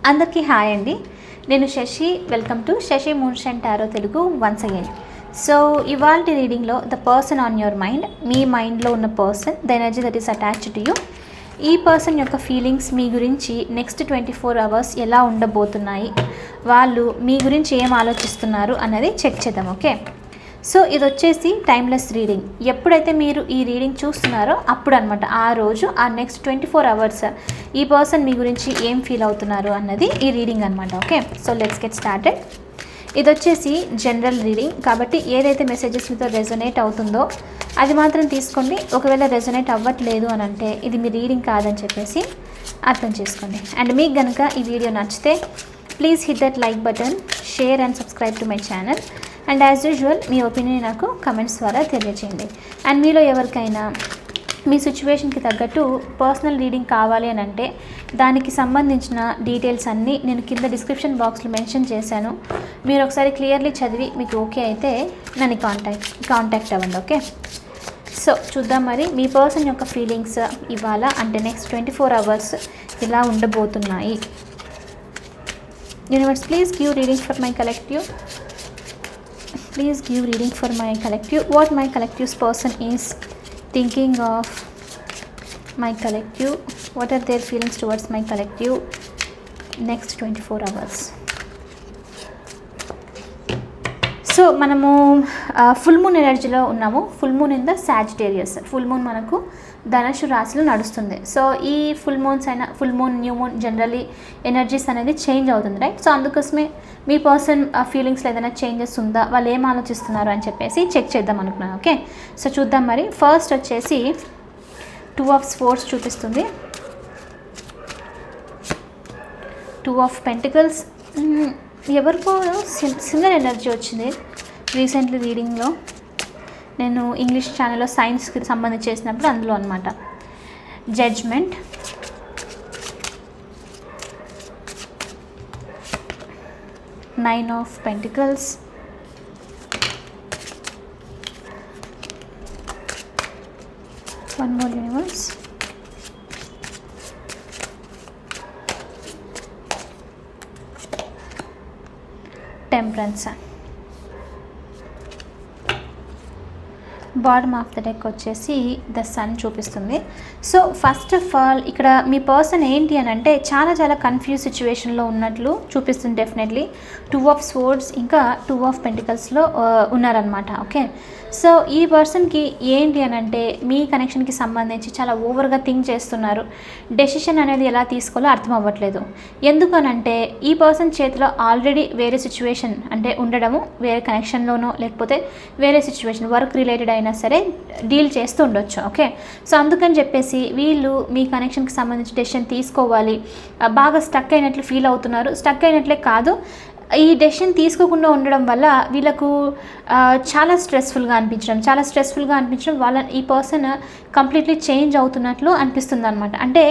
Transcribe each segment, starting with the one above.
అందరికీ హాయ్ అండి. నేను Shashi. Welcome to Shashi moonshine tarot Telugu once again. So ఇవాల్టి రీడింగ్లో the person on your mind, మీ మైండ్లో ఉన్న person, the energy that is attached to you. ఈ పర్సన్ యొక్క ఫీలింగ్స్ మీ గురించి నెక్స్ట్ 24 hours ఎలా ఉండబోతున్నాయి, వాళ్ళు మీ గురించి ఏం ఆలోచిస్తున్నారు అన్నది చెక్ చేద్దాం. ఓకే, సో ఇది వచ్చేసి టైమ్లెస్ రీడింగ్. ఎప్పుడైతే మీరు ఈ రీడింగ్ చూస్తున్నారో అప్పుడు అనమాట, ఆ రోజు ఆ నెక్స్ట్ 24 hours ఈ పర్సన్ మీ గురించి ఏం ఫీల్ అవుతున్నారు అన్నది ఈ రీడింగ్ అనమాట. Okay, so let's get started. ఇది వచ్చేసి జనరల్ రీడింగ్ కాబట్టి ఏదైతే మెసేజెస్ మీతో రెజొనేట్ అవుతుందో అది మాత్రం తీసుకోండి. ఒకవేళ రెజొనేట్ అవ్వట్లేదు అని అంటే ఇది మీ రీడింగ్ కాదని చెప్పేసి అర్థం చేసుకోండి. అండ్ మీకు కనుక ఈ వీడియో నచ్చితే please hit that like button, share and subscribe to my channel. And as usual me opinion నాకు కమెంట్స్ ద్వారా తెలియజేయండి. అండ్ మీలో ఎవరికైనా మీ సిచ్యువేషన్కి తగ్గట్టు పర్సనల్ రీడింగ్ కావాలి అని అంటే దానికి సంబంధించిన డీటెయిల్స్ అన్నీ నేను కింద డిస్క్రిప్షన్ బాక్స్లో మెన్షన్ చేశాను. మీరు ఒకసారి క్లియర్లీ చదివి మీకు ఓకే అయితే నన్ను కాంటాక్ట్ అవ్వండి. ఓకే, సో చూద్దాం మరి మీ పర్సన్ యొక్క ఫీలింగ్స్ ఇవాళ అంటే నెక్స్ట్ 24 hours ఇలా ఉండబోతున్నాయి. Universe please give reading for my collective. Please give reading for my collective. What my collective's person is thinking of my collective. What are their feelings towards my collective next 24 hours. So మనము full moon ఎనర్జీలో ఉన్నాము. Full moon in the Sagittarius. Full moon మనకు ధనుసు రాశిలో నడుస్తుంది. So ఈ full moons అయినా full moon, new moon generally energies అనేది చేంజ్ అవుతుంది, రైట్? సో అందుకోసమే మీ పర్సన్ ఫీలింగ్స్లో ఏదైనా చేంజెస్ ఉందా, వాళ్ళు ఏం ఆలోచిస్తున్నారు అని చెప్పేసి చెక్ చేద్దాం అనుకున్నాను. ఓకే, సో చూద్దాం మరి. ఫస్ట్ వచ్చేసి 2 of Swords చూపిస్తుంది, 2 of Pentacles. ఎవరికో సింగల్ ఎనర్జీ వచ్చింది రీసెంట్లీ రీడింగ్లో. నేను ఇంగ్లీష్ ఛానల్లో సైన్స్కి సంబంధించి చేసినప్పుడు అందులో అనమాట. Judgement, Nine of Pentacles, one more universe, Temperance. Bottom of the deck వచ్చేసి ద సన్ చూపిస్తుంది. సో ఫస్ట్ ఆఫ్ ఆల్ ఇక్కడ మీ పర్సన్ ఏంటి అని అంటే చాలా కన్ఫ్యూజ్ సిచ్యువేషన్లో ఉన్నట్లు చూపిస్తుంది డెఫినెట్లీ. 2 of Swords ఇంకా 2 of Pentaclesలో ఉన్నారనమాట. ఓకే, సో ఈ పర్సన్కి ఏంటి అని అంటే మీ కనెక్షన్కి సంబంధించి చాలా ఓవర్గా థింక్ చేస్తున్నారు. డెసిషన్ అనేది ఎలా తీసుకోవాలో అర్థం అవ్వట్లేదు. ఎందుకనంటే ఈ పర్సన్ చేతిలో ఆల్రెడీ వేరే సిచ్యువేషన్ అంటే ఉండడము, వేరే కనెక్షన్లోనో లేకపోతే వేరే సిచ్యువేషన్ వర్క్ రిలేటెడ్ అయినా సరే డీల్ చేస్తూ ఉండొచ్చు. ఓకే, సో అందుకని చెప్పేసి వీళ్ళు మీ కనెక్షన్కి సంబంధించి డెసిషన్ తీసుకోవాలి, బాగా స్టక్ అయినట్లు ఫీల్ అవుతున్నారు. స్టక్ అయినట్లే కాదు, ఈ డెసిషన్ తీసుకోకుండా ఉండడం వల్ల వీళ్ళకు చాలా స్ట్రెస్ఫుల్గా అనిపించడం వాళ్ళ ఈ పర్సన్ కంప్లీట్లీ చేంజ్ అవుతున్నట్లు అనిపిస్తుంది అనమాట. అంటే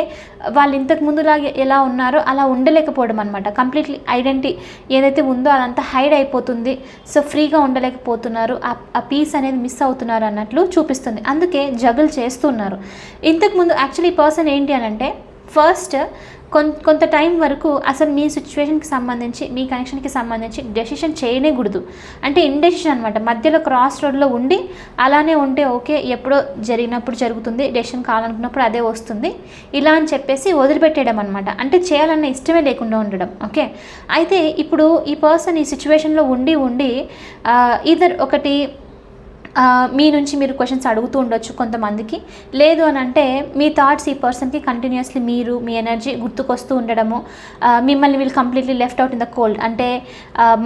వాళ్ళు ఇంతకు ముందులాగా ఎలా ఉన్నారో అలా ఉండలేకపోవడం అనమాట. కంప్లీట్లీ ఐడెంటిటీ ఏదైతే ఉందో అదంతా హైడ్ అయిపోతుంది. సో ఫ్రీగా ఉండలేకపోతున్నారు, ఆ పీస్ అనేది మిస్ అవుతున్నారు అన్నట్లు చూపిస్తుంది. అందుకే జగుల్ చేస్తున్నారు. ఇంతకుముందు యాక్చువల్లీ ఈ పర్సన్ ఏంటి అని అంటే ఫస్ట్ కొంత టైం వరకు అసలు మీ సిచ్యువేషన్కి సంబంధించి మీ కనెక్షన్కి సంబంధించి డెసిషన్ చేయనేకూడదు. అంటే ఇండెసిషన్ అనమాట. మధ్యలో క్రాస్ రోడ్లో ఉండి అలానే ఉంటే ఓకే, ఎప్పుడో జరిగినప్పుడు జరుగుతుంది, డెసిషన్ కావాలనుకున్నప్పుడు అదే వస్తుంది ఇలా అని చెప్పేసి వదిలిపెట్టేయడం అనమాట. అంటే చేయాలన్న ఇష్టమే లేకుండా ఉండడం. ఓకే, అయితే ఇప్పుడు ఈ పర్సన్ ఈ సిచ్యువేషన్లో ఉండి ఇదర్ ఒకటి మీ నుంచి మీరు క్వశ్చన్స్ అడుగుతూ ఉండొచ్చు కొంతమందికి. లేదు అని అంటే మీ థాట్స్ ఈ పర్సన్కి కంటిన్యూస్లీ మీ ఎనర్జీ గుర్తుకొస్తూ ఉండడము, మిమ్మల్ని వీళ్ళు completely left out in the cold అంటే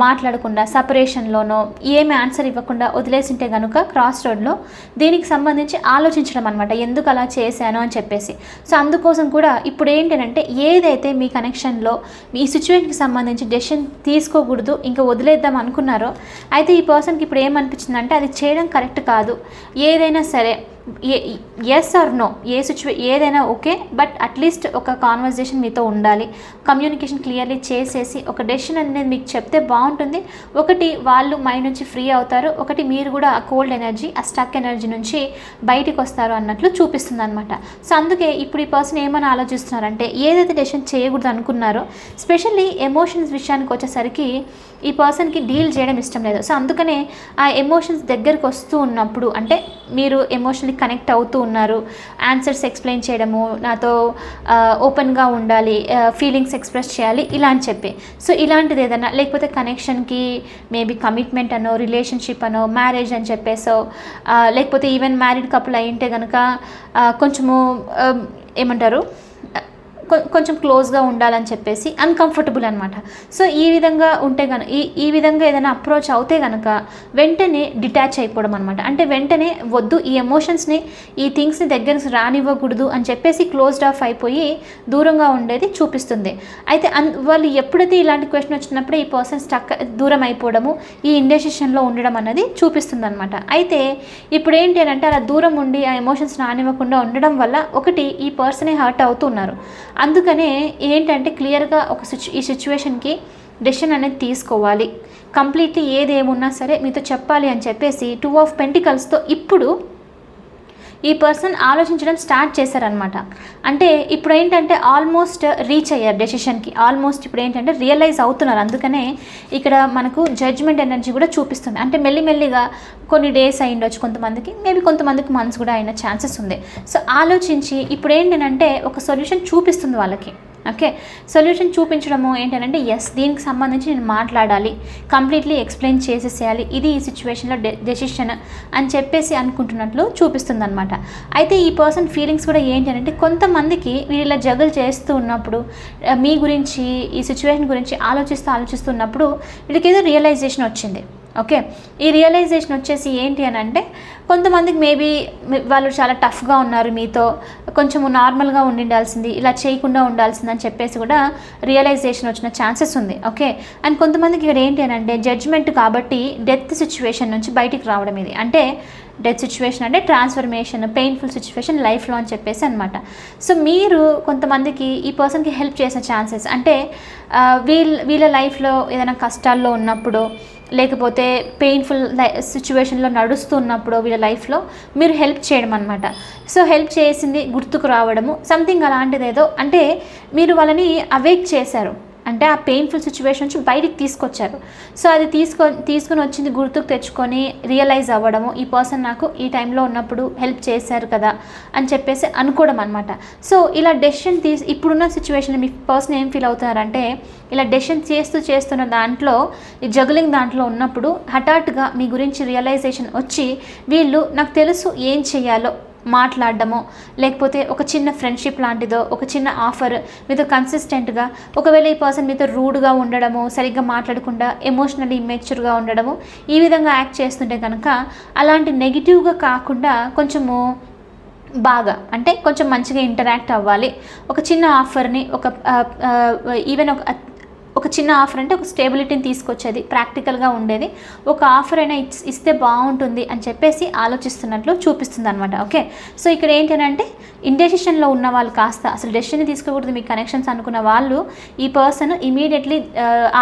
మాట్లాడకుండా సపరేషన్లోనో ఏమి ఆన్సర్ ఇవ్వకుండా వదిలేసింటే కనుక క్రాస్ రోడ్లో దీనికి సంబంధించి ఆలోచించడం అనమాట, ఎందుకు అలా చేశాను అని చెప్పేసి. సో అందుకోసం కూడా ఇప్పుడు ఏంటంటే ఏదైతే మీ కనెక్షన్లో మీ సిచ్యువేషన్కి సంబంధించి డెసిషన్ తీసుకోకూడదు ఇంకా వదిలేద్దాం అనుకున్నారో, అయితే ఈ పర్సన్కి ఇప్పుడు ఏమనిపించిందంటే అది చేయడం కరెక్ట్ కాదు. ఏదైనా సరే ఎస్ ఆర్ నో, ఏదైనా ఓకే, బట్ అట్లీస్ట్ ఒక కాన్వర్జేషన్ మీతో ఉండాలి, కమ్యూనికేషన్ క్లియర్లీ చేసేసి ఒక డెసిషన్ అనేది మీకు చెప్తే బాగుంటుంది. ఒకటి వాళ్ళు మైండ్ నుంచి ఫ్రీ అవుతారు, ఒకటి మీరు కూడా ఆ కోల్డ్ ఎనర్జీ, ఆ స్టక్ ఎనర్జీ నుంచి బయటికి వస్తారు అన్నట్లు చూపిస్తుంది అనమాట. సో అందుకే ఇప్పుడు ఈ పర్సన్ ఏమైనా ఆలోచిస్తున్నారంటే ఏదైతే డెసిషన్ చేయకూడదు అనుకున్నారో, స్పెషల్లీ ఎమోషన్స్ విషయానికి వచ్చేసరికి ఈ పర్సన్కి డీల్ చేయడం ఇష్టం లేదు. సో అందుకనే ఆ ఎమోషన్స్ దగ్గరికి వస్తూ ఉన్నప్పుడు, అంటే మీరు ఎమోషనల్లీ కనెక్ట్ అవుతూ ఉన్నారు, ఆన్సర్స్ ఎక్స్ప్లెయిన్ చేయడము, నాతో ఓపెన్గా ఉండాలి, ఫీలింగ్స్ ఎక్స్ప్రెస్ చేయాలి ఇలా అని చెప్పి. సో ఇలాంటిది ఏదైనా, లేకపోతే కనెక్షన్కి మేబీ కమిట్మెంట్ అనో, రిలేషన్షిప్ అనో, మ్యారేజ్ అని చెప్పేసో, లేకపోతే ఈవెన్ మ్యారీడ్ కపుల్ అయింటే కనుక కొంచెము ఏమంటారు, కొంచెం క్లోజ్గా ఉండాలని చెప్పేసి అన్కంఫర్టబుల్ అనమాట. సో ఈ విధంగా ఉంటే కనుక, ఈ విధంగా ఏదైనా అప్రోచ్ అవుతే కనుక వెంటనే డిటాచ్ అయిపోవడం అనమాట. అంటే వెంటనే వద్దు, ఈ ఎమోషన్స్ని, ఈ థింగ్స్ని దగ్గరికి రానివ్వకూడదు అని చెప్పేసి క్లోజ్డ్ ఆఫ్ అయిపోయి దూరంగా ఉండేది చూపిస్తుంది. అయితే వాళ్ళు ఎప్పుడైతే ఇలాంటి క్వశ్చన్ వచ్చినప్పుడు ఈ పర్సన్ స్టక్, దూరం అయిపోవడము, ఈ ఇండెసిషన్లో ఉండడం అనేది చూపిస్తుంది అనమాట. అయితే ఇప్పుడు ఏంటి అని అంటే అలా దూరం ఉండి ఆ ఎమోషన్స్ రానివ్వకుండా ఉండడం వల్ల ఒకటి ఈ పర్సనే హర్ట్ అవుతున్నారు. అందుకనే ఏంటంటే క్లియర్గా ఈ సిచ్యువేషన్కి డెసిషన్ అనేది తీసుకోవాలి, కంప్లీట్లీ ఏదేమున్నా సరే మీతో చెప్పాలి అని చెప్పేసి 2 ఆఫ్ పెంటికల్స్తో ఇప్పుడు ఈ పర్సన్ ఆలోచించడం స్టార్ట్ చేశారనమాట. అంటే ఇప్పుడు ఏంటంటే ఆల్మోస్ట్ రీచ్ అయ్యారు డెసిషన్కి, ఆల్మోస్ట్ ఇప్పుడు ఏంటంటే రియలైజ్ అవుతున్నారు. అందుకనే ఇక్కడ మనకు జడ్జ్మెంట్ ఎనర్జీ కూడా చూపిస్తుంది. అంటే మెల్లిమెల్లిగా కొన్ని డేస్ అయి ఉండొచ్చు కొంతమందికి, మేబీ కొంతమందికి మంత్స్ కూడా అయిన ఛాన్సెస్ ఉంది. సో ఆలోచించి ఇప్పుడు ఏంటంటే ఒక సొల్యూషన్ చూపిస్తుంది వాళ్ళకి. ఓకే, సొల్యూషన్ చూపించడము ఏంటంటే ఎస్, దీనికి సంబంధించి నేను మాట్లాడాలి, కంప్లీట్లీ ఎక్స్ప్లెయిన్ చేసేసేయాలి, ఇది ఈ సిచ్యువేషన్లో డెసిషన్ అని చెప్పేసి అనుకుంటున్నట్లు చూపిస్తుంది అనమాట. అయితే ఈ పర్సన్ ఫీలింగ్స్ కూడా ఏంటి అంటే కొంతమందికి వీళ్ళ జగల్ చేస్తూ ఉన్నప్పుడు, మీ గురించి, ఈ సిచ్యువేషన్ గురించి ఆలోచిస్తున్నప్పుడు వీళ్ళకి ఏదో రియలైజేషన్ వచ్చింది. ఓకే, ఈ రియలైజేషన్ వచ్చేసి ఏంటి అని అంటే కొంతమందికి మేబీ వాళ్ళు చాలా టఫ్గా ఉన్నారు, మీతో కొంచెము నార్మల్గా ఉండాల్సింది, ఇలా చేయకుండా ఉండాల్సింది అని చెప్పేసి కూడా రియలైజేషన్ వచ్చిన ఛాన్సెస్ ఉంది. ఓకే, అండ్ కొంతమందికి ఇక్కడ ఏంటి అని అంటే జడ్జ్మెంట్ కాబట్టి డెత్ సిచ్యువేషన్ నుంచి బయటికి రావడం. ఇది అంటే డెత్ సిచ్యువేషన్ అంటే ట్రాన్స్ఫర్మేషన్, పెయిన్ఫుల్ సిచ్యువేషన్ లైఫ్లో అని చెప్పేసి అనమాట. సో మీరు కొంతమందికి ఈ పర్సన్కి హెల్ప్ చేసే ఛాన్సెస్, అంటే వీళ్ళ లైఫ్లో ఏదైనా కష్టాల్లో ఉన్నప్పుడు, లేకపోతే పెయిన్ఫుల్ సిచ్యువేషన్లో నడుస్తున్నప్పుడు వీళ్ళ లైఫ్లో మీరు హెల్ప్ చేయడం అనమాట. సో హెల్ప్ చేసింది గుర్తుకు రావడము, సంథింగ్ అలాంటిది ఏదో, అంటే మీరు వాళ్ళని అవేక్ చేశారు, అంటే ఆ పెయిన్ఫుల్ సిచ్యువేషన్ నుంచి బయటికి తీసుకొచ్చారు. సో అది తీసుకొని వచ్చింది గుర్తుకు తెచ్చుకొని రియలైజ్ అవ్వడము, ఈ పర్సన్ నాకు ఈ టైంలో ఉన్నప్పుడు హెల్ప్ చేశారు కదా అని చెప్పేసి అనుకోవడం అనమాట. సో ఇలా డెసిషన్ ఇప్పుడున్న సిచ్యువేషన్ మీ పర్సన్ ఏం ఫీల్ అవుతున్నారంటే, ఇలా డెసిషన్ చేస్తున్న దాంట్లో, ఈ జగులింగ్ దాంట్లో ఉన్నప్పుడు హఠాత్తుగా మీ గురించి రియలైజేషన్ వచ్చి వీళ్ళు నాకు తెలుసు ఏం చేయాలో మాట్లాడడమో, లేకపోతే ఒక చిన్న ఫ్రెండ్షిప్ లాంటిదో, ఒక చిన్న ఆఫర్ మీతో కన్సిస్టెంట్గా, ఒకవేళ ఈ పర్సన్ మీతో రూడ్గా ఉండడము, సరిగ్గా మాట్లాడకుండా ఎమోషనల్లీ ఇమ్మెచ్యూర్గా ఉండడము, ఈ విధంగా యాక్ట్ చేస్తుంటే కనుక అలాంటి నెగిటివ్గా కాకుండా కొంచెము బాగా, అంటే కొంచెం మంచిగా ఇంటరాక్ట్ అవ్వాలి, ఒక చిన్న ఆఫర్ని, ఈవెన్ ఒక చిన్న ఆఫర్ అంటే ఒక స్టేబిలిటీని తీసుకొచ్చేది, ప్రాక్టికల్గా ఉండేది ఒక ఆఫర్ అయినా ఇస్తే బాగుంటుంది అని చెప్పేసి ఆలోచిస్తున్నట్లు చూపిస్తుంది అనమాట. ఓకే, సో ఇక్కడ ఏంటంటే ఇండెసిషన్లో ఉన్న వాళ్ళు కాస్త అసలు డెసిషన్ తీసుకోకూడదు మీ కనెక్షన్స్ అనుకున్న వాళ్ళు, ఈ పర్సన్ ఇమీడియట్లీ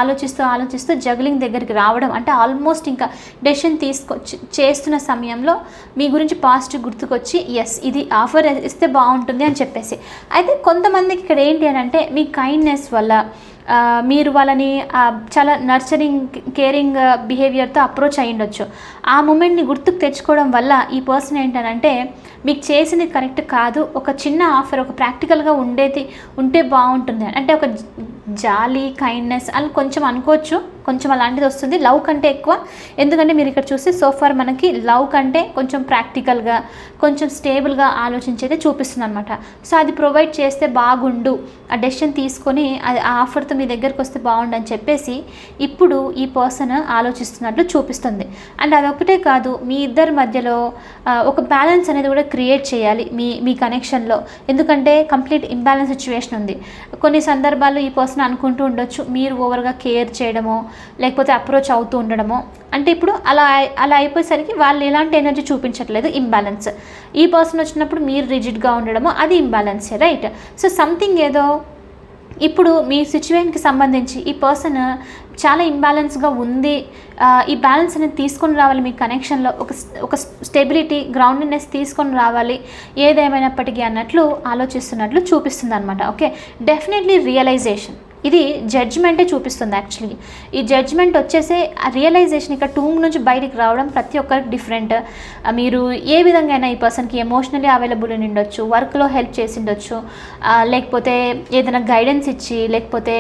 ఆలోచిస్తూ జగ్లింగ్ దగ్గరికి రావడం, అంటే ఆల్మోస్ట్ ఇంకా డెసిషన్ చేస్తున్న సమయంలో మీ గురించి పాజిటివ్ గుర్తుకొచ్చి ఎస్ ఇది ఆఫర్ ఇస్తే బాగుంటుంది అని చెప్పేసి. అయితే కొంతమందికి ఇక్కడ ఏంటి అని అంటే మీ కైండ్నెస్ వల్ల మీరు వాళ్ళని చాలా నర్చరింగ్, కేరింగ్ బిహేవియర్తో అప్రోచ్ అయ్యి ఉండొచ్చు. ఆ మూమెంట్ని గుర్తుకు తెచ్చుకోవడం వల్ల ఈ పర్సన్ ఏంటనంటే మీకు చేసింది కరెక్ట్ కాదు, ఒక చిన్న ఆఫర్, ఒక ప్రాక్టికల్గా ఉంటే బాగుంటుంది, అంటే ఒక జాలీ, కైండ్నెస్ అని కొంచెం అనుకోవచ్చు, కొంచెం అలాంటిది వస్తుంది లవ్ కంటే ఎక్కువ. ఎందుకంటే మీరు ఇక్కడ చూస్తే సోఫార్ మనకి లవ్ కంటే కొంచెం ప్రాక్టికల్గా, కొంచెం స్టేబుల్గా ఆలోచించేది చూపిస్తుంది అనమాట. సో అది ప్రొవైడ్ చేస్తే బాగుండు, ఆ డెసిషన్ తీసుకొని అది ఆ ఆఫర్తో మీ దగ్గరికి వస్తే బాగుండు అని చెప్పేసి ఇప్పుడు ఈ పర్సన్ ఆలోచిస్తున్నట్లు చూపిస్తుంది. అండ్ అదొకటే కాదు, మీ ఇద్దరి మధ్యలో ఒక బ్యాలెన్స్ అనేది కూడా క్రియేట్ చేయాలి మీ కనెక్షన్లో. ఎందుకంటే కంప్లీట్ ఇంబ్యాలెన్స్ సిచ్యువేషన్ ఉంది. కొన్ని సందర్భాల్లో ఈ పర్సన్ అనుకుంటూ ఉండొచ్చు మీరు ఓవర్గా కేర్ చేయడమో, లేకపోతే అప్రోచ్ అవుతూ ఉండడమో, అంటే ఇప్పుడు అలా అలా అయిపోయేసరికి వాళ్ళు ఎలాంటి ఎనర్జీ చూపించట్లేదు, ఇంబ్యాలెన్స్. ఈ పర్సన్ వచ్చినప్పుడు మీరు రిజిడ్గా ఉండడమో అది ఇంబ్యాలెన్సే, రైట్? సో సంథింగ్ ఏదో ఇప్పుడు మీ సిచ్యువేషన్కి సంబంధించి ఈ పర్సన్ చాలా ఇంబ్యాలెన్స్గా ఉంది, ఈ బ్యాలెన్స్ అనేది తీసుకొని రావాలి, మీ కనెక్షన్లో ఒక స్టెబిలిటీ, గ్రౌండ్నెస్ తీసుకొని రావాలి ఏదేమైనప్పటికీ అన్నట్లు ఆలోచిస్తున్నట్లు చూపిస్తుంది అనమాట. ఓకే, డెఫినెట్లీ రియలైజేషన్, ఇది జడ్జ్మెంటే చూపిస్తుంది. యాక్చువల్లీ ఈ జడ్జ్మెంట్ వచ్చేసే ఆ రియలైజేషన్ ఇక్కడ టూమ్ నుంచి బయటికి రావడం ప్రతి ఒక్కరికి డిఫరెంట్. మీరు ఏ విధంగా అయినా ఈ పర్సన్కి ఎమోషనలీ అవైలబుల్ అని ఉండొచ్చు, వర్క్లో హెల్ప్ చేసి ఉండొచ్చు, లేకపోతే ఏదైనా గైడెన్స్ ఇచ్చి, లేకపోతే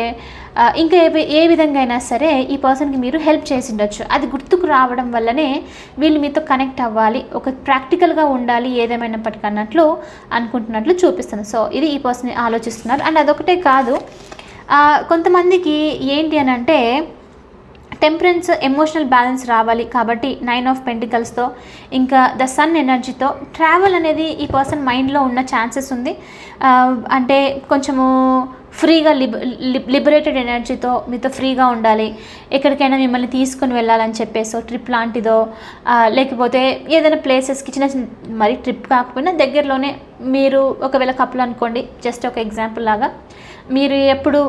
ఇంకా ఏ విధంగా అయినా సరే ఈ పర్సన్కి మీరు హెల్ప్ చేసి ఉండొచ్చు. అది గుర్తుకు రావడం వల్లనే వీళ్ళు మీతో కనెక్ట్ అవ్వాలి, ఒక ప్రాక్టికల్గా ఉండాలి ఏదేమైనప్పటికీ అన్నట్లు అనుకుంటున్నట్లు చూపిస్తుంది. సో ఇది ఈ పర్సన్ ఆలోచిస్తున్నారు. అండ్ అదొకటే కాదు, కొంతమందికి ఏంటి అని అంటే టెంపరెన్స్, ఎమోషనల్ బ్యాలెన్స్ రావాలి కాబట్టి 9 ఆఫ్ పెంటికల్స్తో ఇంకా ద సన్ ఎనర్జీతో ట్రావెల్ అనేది ఈ పర్సన్ మైండ్లో ఉన్న ఛాన్సెస్ ఉంది. అంటే కొంచెము ఫ్రీగా లిబరేటెడ్ ఎనర్జీతో మీతో ఫ్రీగా ఉండాలి, ఎక్కడికైనా మిమ్మల్ని తీసుకొని వెళ్ళాలని చెప్పేసో ట్రిప్ లాంటిదో, లేకపోతే ఏదైనా ప్లేసెస్కి చిన్న మరి ట్రిప్ కాకపోయినా దగ్గరలోనే మీరు ఒకవేళ కపుల్ అనుకోండి, జస్ట్ ఒక ఎగ్జాంపుల్ లాగా మీరు ఎప్పుడు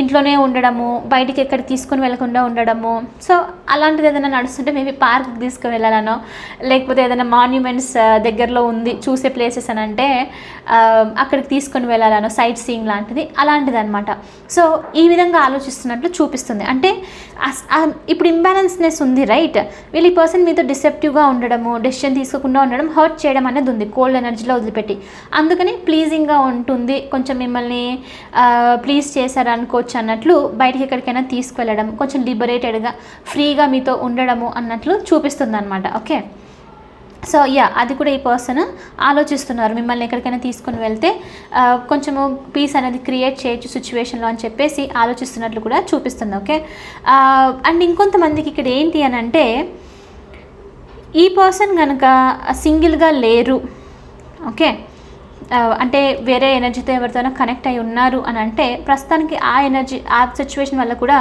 ఇంట్లోనే ఉండడము, బయటికి ఎక్కడికి తీసుకొని వెళ్ళకుండా ఉండడము. సో అలాంటిది ఏదైనా నడుస్తుంటే మేబీ పార్క్కి తీసుకుని వెళ్ళాలనో, లేకపోతే ఏదైనా మాన్యుమెంట్స్ దగ్గరలో ఉంది చూసే ప్లేసెస్ అని అంటే అక్కడికి తీసుకొని వెళ్ళాలనో, సైట్ సీయింగ్ లాంటిది అలాంటిది అనమాట. సో ఈ విధంగా ఆలోచిస్తున్నట్లు చూపిస్తుంది. అంటే ఇప్పుడు ఇంబ్యాలెన్స్నెస్ ఉంది, రైట్? వీళ్ళు ఈ పర్సన్ మీతో డిసెప్టివ్గా ఉండడము, డెసిషన్ తీసుకోకుండా ఉండడం, హర్ట్ చేయడం అనేది ఉంది కోల్డ్ ఎనర్జీలో వదిలిపెట్టి. అందుకని ప్లీజింగ్గా ఉంటుంది, కొంచెం మిమ్మల్ని ప్లీజ్ చేశారు అనుకోవచ్చు అన్నట్లు బయటికి ఎక్కడికైనా తీసుకువెళ్ళడం, కొంచెం లిబరేటెడ్గా ఫ్రీగా మీతో ఉండడము అన్నట్లు చూపిస్తుంది అనమాట. ఓకే, సో అది కూడా ఈ పర్సన్ ఆలోచిస్తున్నారు, మిమ్మల్ని ఎక్కడికైనా తీసుకొని వెళ్తే కొంచెము పీస్ అనేది క్రియేట్ చేయొచ్చు సిచ్యువేషన్లో అని చెప్పేసి ఆలోచిస్తున్నట్లు కూడా చూపిస్తుంది. ఓకే, అండ్ ఇంకొంతమందికి ఇక్కడ ఏంటి అని అంటే ఈ పర్సన్ కనుక సింగిల్గా లేరు, ఓకే, అంటే వేరే ఎనర్జీతో ఎవరితోనో కనెక్ట్ అయి ఉన్నారు అని అంటే ప్రస్తుతానికి ఆ ఎనర్జీ, ఆ సిచ్యువేషన్ వల్ల కూడా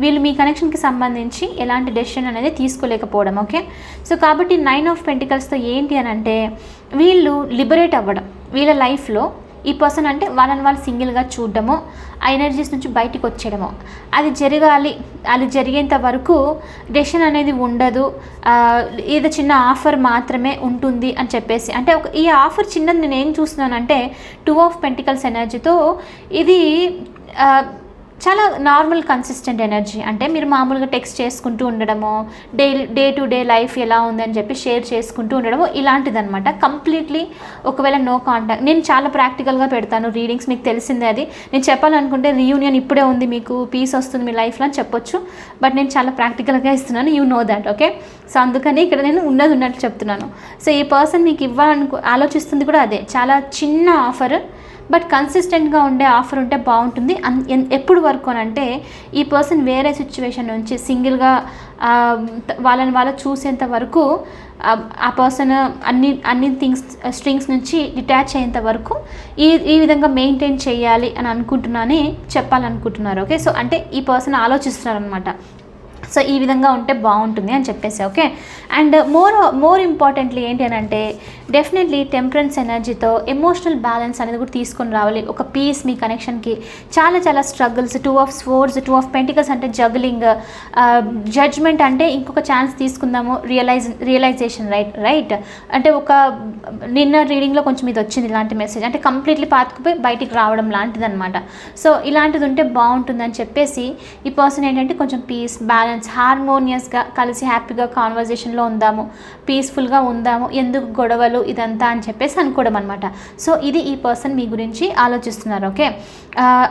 వీళ్ళు మీ కనెక్షన్కి సంబంధించి ఎలాంటి డెసిషన్ అనేది తీసుకోలేకపోవడం. ఓకే, సో కాబట్టి 9 ఆఫ్ పెంటికల్స్తో ఏంటి అని అంటే వీళ్ళు లిబరేట్ అవ్వడం, వీళ్ళ లైఫ్లో ఈ పర్సన్ అంటే వాళ్ళని వాళ్ళు సింగిల్గా చూడడమో, ఆ ఎనర్జీస్ నుంచి బయటికి వచ్చేయడమో అది జరగాలి. అది జరిగేంత వరకు డెసిషన్ అనేది ఉండదు, ఏదో చిన్న ఆఫర్ మాత్రమే ఉంటుంది అని చెప్పేసి. అంటే ఈ ఆఫర్ చిన్నది నేను ఏం చూస్తున్నానంటే 2 ఆఫ్ పెంటికల్స్ ఎనర్జీతో ఇది చాలా నార్మల్ కన్సిస్టెంట్ ఎనర్జీ. అంటే మీరు మామూలుగా టెక్స్ట్ చేసుకుంటూ ఉండడము, డే టు డే లైఫ్ ఎలా ఉందని చెప్పి షేర్ చేసుకుంటూ ఉండడము ఇలాంటిదనమాట. కంప్లీట్లీ ఒకవేళ నో కాంటాక్ట్. నేను చాలా ప్రాక్టికల్గా పెడతాను రీడింగ్స్, మీకు తెలిసిందే. అది నేను చెప్పాలనుకుంటే రీయూనియన్ ఇప్పుడే ఉంది, మీకు పీస్ వస్తుంది మీ లైఫ్లో అని చెప్పొచ్చు, బట్ నేను చాలా ప్రాక్టికల్గా ఇస్తున్నాను, you know that. Okay, so అందుకని ఇక్కడ నేను ఉన్నట్టు చెప్తున్నాను. సో ఈ పర్సన్ మీకు ఆలోచిస్తుంది కూడా అదే, చాలా చిన్న ఆఫర్ బట్ కన్సిస్టెంట్గా ఉండే ఆఫర్ ఉంటే బాగుంటుంది. ఎప్పుడు వరకు అని అంటే ఈ పర్సన్ వేరే సిచ్యువేషన్ నుంచి సింగిల్గా వాళ్ళని చూసేంత వరకు, ఆ పర్సన్ అన్ని స్ట్రింగ్స్ నుంచి డిటాచ్ అయ్యేంత వరకు ఈ విధంగా మెయింటైన్ చేయాలి అని అనుకుంటున్నానని చెప్పాలనుకుంటున్నారు. ఓకే, సో అంటే ఈ పర్సన్ ఆలోచిస్తున్నారు అనమాట. సో ఈ విధంగా ఉంటే బాగుంటుంది అని చెప్పేసి. ఓకే, అండ్ మోర్ ఇంపార్టెంట్లీ ఏంటి అని అంటే డెఫినెట్లీ టెంపరెన్స్ ఎనర్జీతో ఎమోషనల్ బ్యాలెన్స్ అనేది కూడా తీసుకొని రావాలి, ఒక పీస్ మీ కనెక్షన్కి. చాలా struggles, 2 of swords, 2 of pentacles అంటే జగ్లింగ్, జడ్జ్మెంట్ అంటే ఇంకొక ఛాన్స్ తీసుకుందాము, రియలైజేషన్, రైట్? అంటే ఒక నిన్న రీడింగ్లో కొంచెం ఇది వచ్చింది ఇలాంటి మెసేజ్, అంటే కంప్లీట్లీ పాతుకుపోయి బయటికి రావడం లాంటిది అనమాట. సో ఇలాంటిది ఉంటే బాగుంటుందని చెప్పేసి ఈ పర్సన్ ఏంటంటే కొంచెం పీస్, బ్యాలెన్స్, హార్మోనియస్గా కలిసి హ్యాపీగా కాన్వర్జేషన్లో ఉందాము, పీస్ఫుల్గా ఉందాము, ఎందుకు గొడవలు ఇదంతా అని చెప్పేసి అనుకోవడం అనమాట. సో ఇది ఈ పర్సన్ మీ గురించి ఆలోచిస్తున్నారు. ఓకే,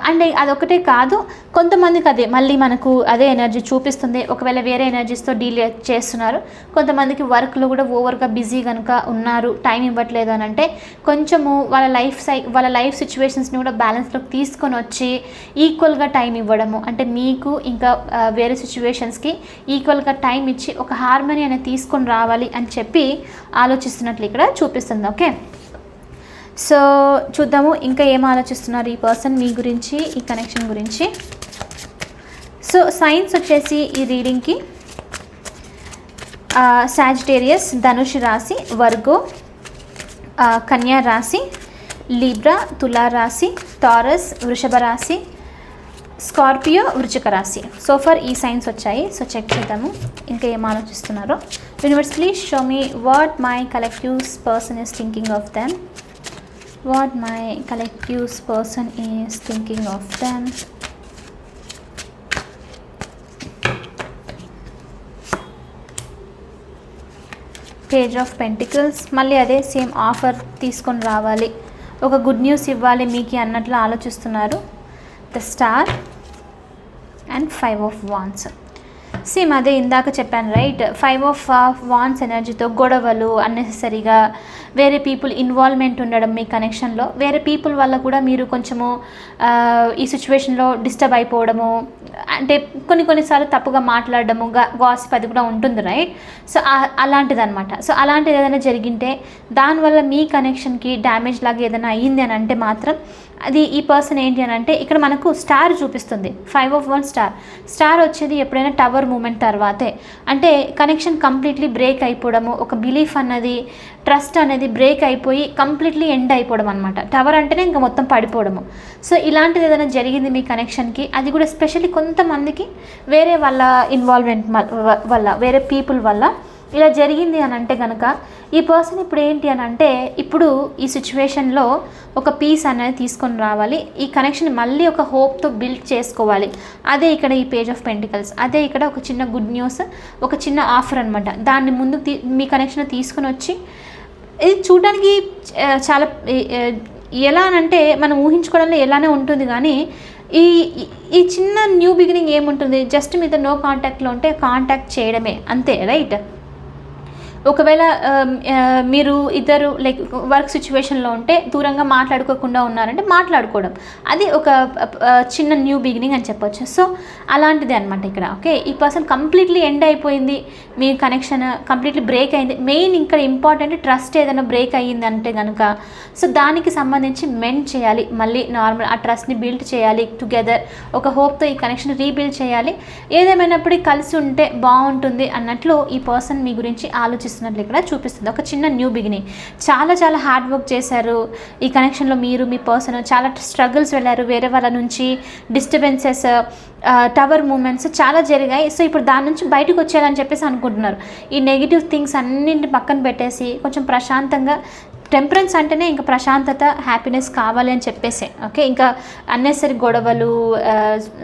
అండ్ అదొకటే కాదు, కొంతమందికి అదే మళ్ళీ మనకు అదే ఎనర్జీ చూపిస్తుంది, ఒకవేళ వేరే ఎనర్జీస్తో డీల్ చేస్తున్నారు. కొంతమందికి వర్క్లో కూడా ఓవర్గా బిజీ కనుక ఉన్నారు, టైం ఇవ్వట్లేదు అని అంటే కొంచెము వాళ్ళ లైఫ్ సిచ్యువేషన్స్ని కూడా బ్యాలెన్స్లోకి తీసుకొని వచ్చి ఈక్వల్గా టైం ఇవ్వడము, అంటే మీకు ఇంకా వేరే సిచ్యువేషన్స్కి ఈక్వల్గా టైం ఇచ్చి ఒక హార్మనీ అనేది తీసుకొని రావాలి అని చెప్పి ఆలోచిస్తున్నట్లు ఇక్కడ చూపిస్తుంది. ఓకే, సో చూద్దాము ఇంకా ఏం ఆలోచిస్తున్నారు ఈ పర్సన్ మీ గురించి, ఈ కనెక్షన్ గురించి. సో సైన్స్ వచ్చేసి ఈ రీడింగ్కి సాజిటేరియస్ ధనుష్ రాశి, వర్గో కన్యా రాశి, లిబ్రా తులా రాశి, టారస్ వృషభ రాశి, స్కార్పియో వృశ్చిక రాశి. సో ఫర్ ఈ సైన్స్ వచ్చాయి. సో చెక్ చేద్దాము ఇంకా ఏం ఆలోచిస్తున్నారో. Universe please show me what my collective person is thinking of them. What my collective person is thinking of them. Page of pentacles, మళ్ళీ అదే సేమ్ ఆఫర్ తీసుకొని రావాలి, ఒక గుడ్ న్యూస్ ఇవ్వాలి మీకు అన్నట్లు ఆలోచిస్తున్నారు. The star and 5 of wands. Same అదే ఇందాక చెప్పాను రైట్. 5 ఆఫ్ వాన్స్ ఎనర్జీతో గొడవలు, అన్నెసెసరీగా వేరే పీపుల్ ఇన్వాల్వ్మెంట్ ఉండడం మీ కనెక్షన్లో, వేరే పీపుల్ వల్ల కూడా మీరు కొంచెము ఈ సిచ్యువేషన్లో డిస్టర్బ్ అయిపోవడము, అంటే కొన్నిసార్లు తప్పుగా మాట్లాడడము, గాసిప్ అది కూడా ఉంటుంది రైట్. సో అలాంటిది అనమాట. సో అలాంటిది ఏదైనా జరిగింటే దానివల్ల మీ కనెక్షన్కి డ్యామేజ్ లాగా ఏదైనా అయ్యింది అని అంటే మాత్రం అది ఈ పర్సన్ ఏంటి అని అంటే ఇక్కడ మనకు స్టార్ చూపిస్తుంది. 5 ఆఫ్ 1 స్టార్ వచ్చేది ఎప్పుడైనా టవర్ మూమెంట్ తర్వాతే. అంటే కనెక్షన్ కంప్లీట్లీ బ్రేక్ అయిపోవడము, ఒక బిలీఫ్ అన్నది, ట్రస్ట్ అనేది బ్రేక్ అయిపోయి కంప్లీట్లీ ఎండ్ అయిపోవడం అనమాట. టవర్ అంటేనే ఇంకా మొత్తం పడిపోవడము. సో ఇలాంటిది ఏదైనా జరిగింది మీ కనెక్షన్కి, అది కూడా స్పెషల్లీ కొంతమందికి వేరే వాళ్ళ ఇన్వాల్వ్మెంట్ వల్ల, వేరే పీపుల్ వల్ల ఇలా జరిగింది అని అంటే కనుక ఈ పర్సన్ ఇప్పుడు ఏంటి అని అంటే ఇప్పుడు ఈ సిచ్యువేషన్లో ఒక పీస్ అనేది తీసుకొని రావాలి, ఈ కనెక్షన్ మళ్ళీ ఒక హోప్తో బిల్డ్ చేసుకోవాలి. అదే ఇక్కడ ఈ పేజ్ ఆఫ్ పెంటికల్స్, అదే ఇక్కడ ఒక చిన్న గుడ్ న్యూస్, ఒక చిన్న ఆఫర్ అనమాట. దాన్ని ముందు మీ కనెక్షన్ తీసుకొని వచ్చి ఇది చూడడానికి చాలా ఎలా అంటే మనం ఊహించుకోవడంలో ఎలానే ఉంటుంది, కానీ ఈ చిన్న న్యూ బిగినింగ్ ఏముంటుంది, జస్ట్ మీద నో కాంటాక్ట్లో ఉంటే కాంటాక్ట్ చేయడమే అంతే రైట్. ఒకవేళ మీరు ఇద్దరు లైక్ వర్క్ సిచ్యువేషన్లో ఉంటే దూరంగా మాట్లాడుకోకుండా ఉన్నారంటే మాట్లాడుకోవడం, అది ఒక చిన్న న్యూ బిగినింగ్ అని చెప్పొచ్చు. సో అలాంటిదే అనమాట ఇక్కడ. ఓకే, ఈ పర్సన్ కంప్లీట్లీ ఎండ్ అయిపోయింది, మీ కనెక్షన్ కంప్లీట్లీ బ్రేక్ అయింది. మెయిన్ ఇక్కడ ఇంపార్టెంట్ ట్రస్ట్ ఏదైనా బ్రేక్ అయ్యింది అంటే కనుక సో దానికి సంబంధించి మెండ్ చేయాలి, మళ్ళీ నార్మల్ ఆ ట్రస్ట్ని బిల్డ్ చేయాలి టుగెదర్, ఒక హోప్తో ఈ కనెక్షన్ రీబిల్డ్ చేయాలి. ఏదేమైనప్పటికీ కలిసి ఉంటే బాగుంటుంది అన్నట్లు ఈ పర్సన్ మీ గురించి ఆలోచిస్తున్నట్లు ఇక్కడ చూపిస్తుంది. ఒక చిన్న న్యూ బిగినింగ్. చాలా చాలా హార్డ్ వర్క్ చేశారు ఈ కనెక్షన్లో, మీరు మీ పర్సన్ చాలా స్ట్రగుల్స్ వెళ్ళారు, వేరే వాళ్ళ నుంచి డిస్టర్బెన్సెస్, టవర్ మూమెంట్స్ చాలా జరిగాయి. సో ఇప్పుడు దాని నుంచి బయటకు వచ్చేయాలని చెప్పేసి అనుకుంటున్నారు. ఈ నెగిటివ్ థింగ్స్ అన్నింటి పక్కన పెట్టేసి కొంచెం ప్రశాంతంగా, టెంపరెన్స్ అంటేనే ఇంకా ప్రశాంతత, హ్యాపీనెస్ కావాలి అని చెప్పేసి. ఓకే, ఇంకా అన్నెసరీ గొడవలు,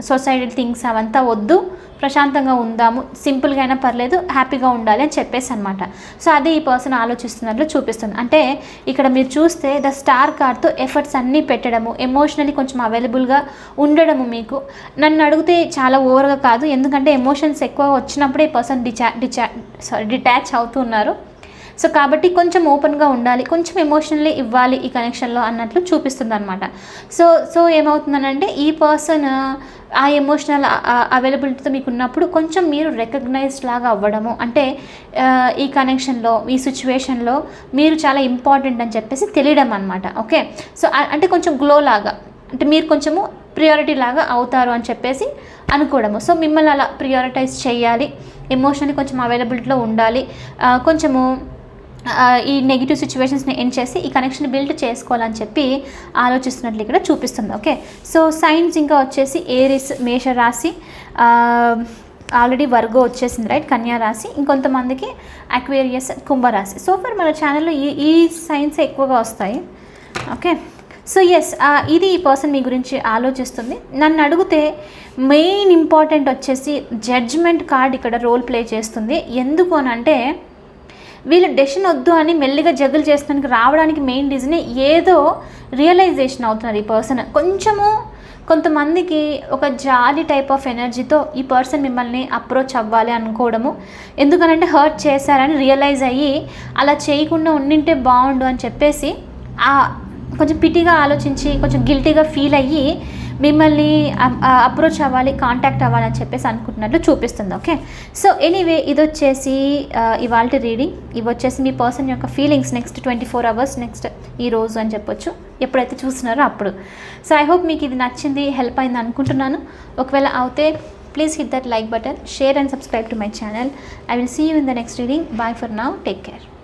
సొసైటీ థింగ్స్ అవంతా వద్దు, ప్రశాంతంగా ఉందాము, సింపుల్గా అయినా పర్లేదు, హ్యాపీగా ఉండాలి అని చెప్పేసి అనమాట. సో అదే ఈ పర్సన్ ఆలోచిస్తున్నట్లు చూపిస్తుంది. అంటే ఇక్కడ మీరు చూస్తే ద స్టార్ కార్డ్తో ఎఫర్ట్స్ అన్నీ పెట్టడము, ఎమోషనలీ కొంచెం అవైలబుల్గా ఉండడము. మీకు నన్ను అడిగితే చాలా ఓవర్గా కాదు, ఎందుకంటే ఎమోషన్స్ ఎక్కువ వచ్చినప్పుడే ఈ పర్సన్ డిటాచ్ అవుతూ ఉన్నారు. సో కాబట్టి కొంచెం ఓపెన్గా ఉండాలి, కొంచెం ఎమోషనల్లీ ఇవ్వాలి ఈ కనెక్షన్లో అన్నట్లు చూపిస్తుంది అనమాట. సో ఏమవుతుందనంటే ఈ పర్సన్ ఆ ఎమోషనల్ అవైలబిలిటీతో మీకు ఉన్నప్పుడు కొంచెం మీరు రికగ్నైజ్డ్ లాగా అవ్వడము, అంటే ఈ కనెక్షన్లో, ఈ సిచ్యువేషన్లో మీరు చాలా ఇంపార్టెంట్ అని చెప్పేసి తెలియడం అనమాట. ఓకే, సో అంటే కొంచెం గ్లో లాగా, అంటే మీరు కొంచెము ప్రియారిటీ లాగా అవుతారు అని చెప్పేసి అనుకోవడము. సో మిమ్మల్ని అలా ప్రియారిటైజ్ చేయాలి, ఎమోషనల్లీ కొంచెం అవైలబిలిటీలో ఉండాలి, కొంచెము ఈ నెగిటివ్ సిచ్యువేషన్స్ని ఎండ్ చేసి ఈ కనెక్షన్ బిల్డ్ చేసుకోవాలని చెప్పి ఆలోచిస్తున్నట్లు ఇక్కడ చూపిస్తుంది. ఓకే, సో సైన్స్ ఇంకా వచ్చేసి ఏరిస్ మేషరాశి, ఆల్రెడీ వర్గో వచ్చేసింది రైట్, కన్యా రాశి, ఇంకొంతమందికి అక్వేరియస్ కుంభరాశి. సో ఫర్ మన ఛానల్లో ఈ సైన్స్ ఎక్కువగా వస్తాయి. ఓకే, సో ఎస్, ఇది ఈ పర్సన్ మీ గురించి ఆలోచిస్తుంది. నన్ను అడిగితే మెయిన్ ఇంపార్టెంట్ వచ్చేసి జడ్జ్మెంట్ కార్డ్ ఇక్కడ రోల్ ప్లే చేస్తుంది. ఎందుకు అని అంటే వీళ్ళు డెసిషన్ వద్దు అని మెల్లిగా జగులు చేస్తానికి రావడానికి మెయిన్ రీజనే ఏదో రియలైజేషన్ అవుతున్నారు ఈ పర్సన్. కొంతమందికి ఒక జాలి టైప్ ఆఫ్ ఎనర్జీతో ఈ పర్సన్ మిమ్మల్ని అప్రోచ్ అవ్వాలి అనుకోవడము, ఎందుకనంటే హర్ట్ చేశారని రియలైజ్ అయ్యి అలా చేయకుండా ఉండింటే బాగుండు అని చెప్పేసి కొంచెం పిటిగా ఆలోచించి కొంచెం గిల్టీగా ఫీల్ అయ్యి మిమ్మల్ని అప్రోచ్ అవ్వాలి, కాంటాక్ట్ అవ్వాలని చెప్పేసి అనుకుంటున్నట్లు చూపిస్తుంది. ఓకే, సో ఎనీవే ఇది వచ్చేసి ఇవాళ రీడింగ్. ఇవి వచ్చేసి మీ పర్సన్ యొక్క ఫీలింగ్స్ నెక్స్ట్ 24 hours, నెక్స్ట్ ఈ రోజు అని చెప్పొచ్చు, ఎప్పుడైతే చూస్తున్నారో అప్పుడు. సో ఐ హోప్ మీకు ఇది నచ్చింది, హెల్ప్ అయింది అనుకుంటున్నాను. ఒకవేళ అవుతే please hit that like button, share and subscribe to my channel. I will see you in the next reading. Bye for now. Take care.